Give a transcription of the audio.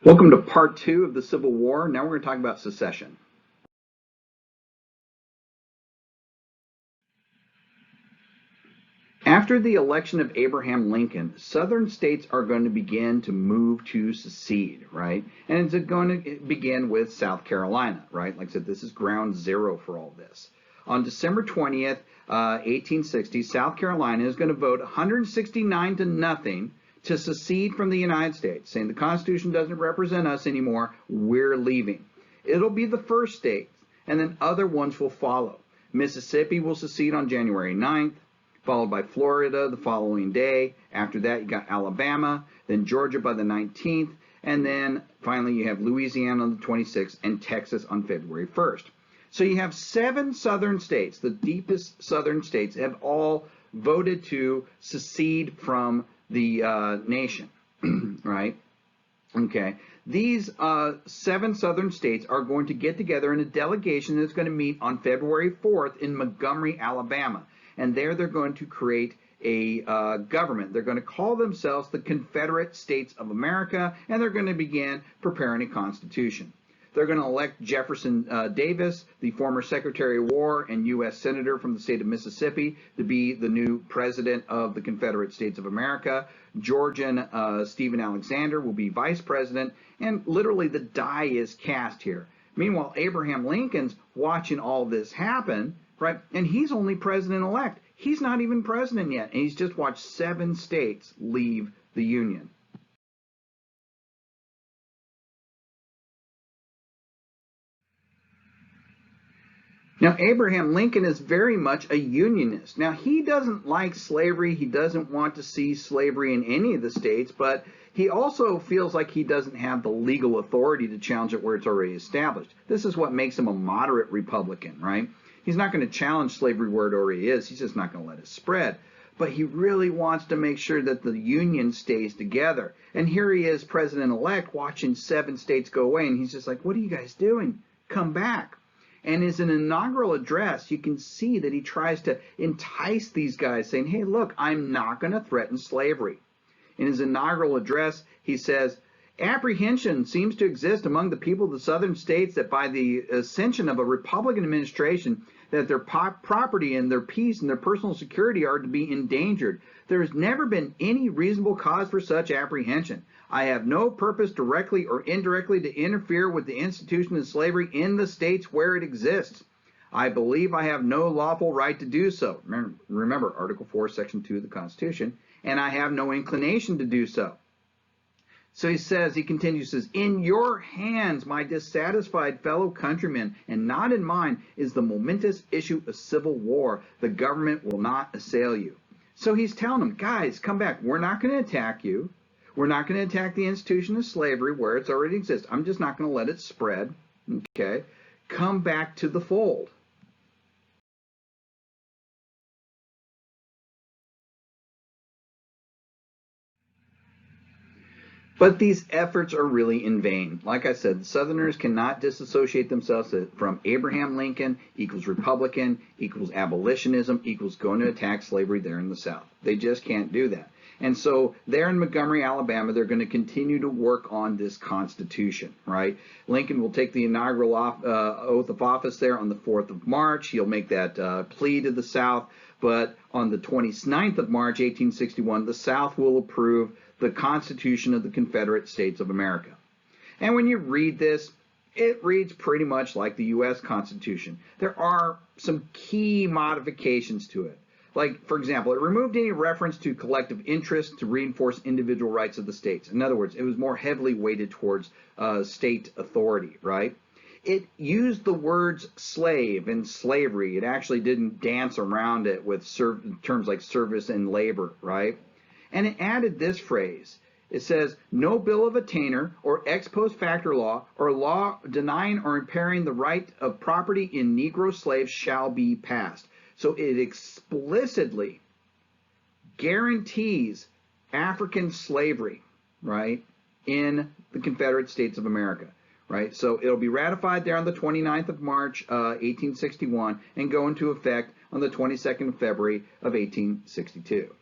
Welcome to part two of the Civil War. Now we're going to talk about secession. After the election of Abraham Lincoln, Southern states are going to begin to move to secede, right? And it's going to begin with South Carolina, right? Like I said, this is ground zero for all this. On December 20th, 1860, South Carolina is going to vote 169 to nothing to secede from the United States, saying the Constitution doesn't represent us anymore, we're leaving. It'll be the first state, and then other ones will follow. Mississippi will secede on January 9th, followed by Florida the following day. After that, you got Alabama, then Georgia by the 19th, and then finally you have Louisiana on the 26th and Texas on February 1st. So you have 7 southern states, the deepest southern states, have all voted to secede from the nation, right? Okay. These 7 southern states are going to get together in a delegation that's going to meet on February 4th in Montgomery, Alabama. And there they're going to create a government. They're going to call themselves the Confederate States of America, and they're going to begin preparing a constitution. They're going to elect Jefferson Davis, the former Secretary of War and U.S. Senator from the state of Mississippi, to be the new president of the Confederate States of America. Georgian Stephen Alexander will be vice president, and literally the die is cast here. Meanwhile, Abraham Lincoln's watching all this happen, right? And he's only president-elect. He's not even president yet, and he's just watched 7 states leave the Union. Now, Abraham Lincoln is very much a unionist. Now, he doesn't like slavery. He doesn't want to see slavery in any of the states, but he also feels like he doesn't have the legal authority to challenge it where it's already established. This is what makes him a moderate Republican, right? He's not going to challenge slavery where it already is. He's just not going to let it spread. But he really wants to make sure that the Union stays together. And here he is, president-elect, watching 7 states go away, and he's just like, what are you guys doing? Come back. And as an inaugural address, you can see that he tries to entice these guys, saying, hey, look, I'm not going to threaten slavery. In his inaugural address, he says, apprehension seems to exist among the people of the southern states that by the ascension of a Republican administration, that their property and their peace and their personal security are to be endangered. There has never been any reasonable cause for such apprehension. I have no purpose directly or indirectly to interfere with the institution of slavery in the states where it exists. I believe I have no lawful right to do so. Remember Article 4, Section 2 of the Constitution, and I have no inclination to do so. So he continues, in your hands, my dissatisfied fellow countrymen, and not in mine, is the momentous issue of civil war. The government will not assail you. So he's telling them, guys, come back. We're not going to attack you. We're not going to attack the institution of slavery where it's already exists. I'm just not going to let it spread. Okay? Come back to the fold. But these efforts are really in vain. Like I said, the Southerners cannot disassociate themselves from Abraham Lincoln equals Republican equals abolitionism equals going to attack slavery there in the South. They just can't do that. And so there in Montgomery, Alabama, they're going to continue to work on this Constitution, right? Lincoln will take the inaugural oath of office there on the 4th of March. He'll make that plea to the South. But on the 29th of March, 1861, the South will approve the Constitution of the Confederate States of America. And when you read this, it reads pretty much like the U.S. Constitution. There are some key modifications to it. Like, for example, it removed any reference to collective interest to reinforce individual rights of the states. In other words, it was more heavily weighted towards state authority, right? It used the words slave and slavery. It actually didn't dance around it with terms like service and labor, right? And it added this phrase. It says, no bill of attainder or ex post facto law or law denying or impairing the right of property in Negro slaves shall be passed. So it explicitly guarantees African slavery, right, in the Confederate States of America, right? So it'll be ratified there on the 29th of March, 1861, and go into effect on the 22nd of February of 1862.